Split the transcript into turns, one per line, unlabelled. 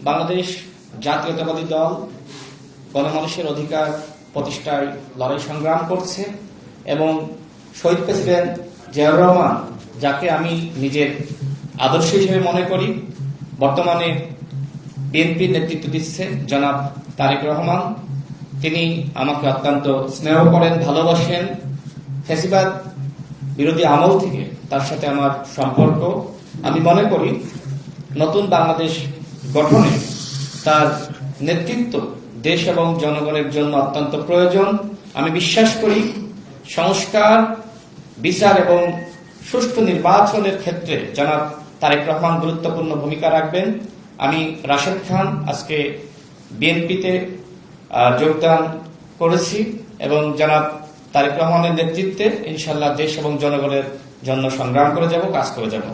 বাংলাদেশ জাতীয়তাবাদী দল গণমানুষের অধিকার প্রতিষ্ঠায় লড়াই সংগ্রাম করছে এবং শহীদ প্রেসিডেন্ট জিয়াউর রহমান, যাকে আমি নিজের আদর্শ হিসেবে মনে করি, বর্তমানে বিএনপির নেতৃত্ব দিচ্ছে জনাব তারেক রহমান। তিনি আমাকে অত্যন্ত স্নেহ করেন, ভালোবাসেন। ফ্যাসিবাদ বিরোধী আমল থেকে তার সাথে আমার সম্পর্ক। আমি মনে করি নতুন বাংলাদেশ গঠনে তার নেতৃত্ব দেশ এবং জনগণের জন্য অত্যন্ত প্রয়োজন। আমি বিশ্বাস করি সংস্কার, বিচার এবং সুষ্ঠু নির্বাচনের ক্ষেত্রে জনাব তারেক রহমান গুরুত্বপূর্ণ ভূমিকা রাখবেন। আমি রাশেদ খান আজকে বিএনপিতে যোগদান করেছি এবং জনাব তারেক রহমানের নেতৃত্বে ইনশাআল্লাহ দেশ এবং জনগণের জন্য সংগ্রাম করে যাব, কাজ করে যাব।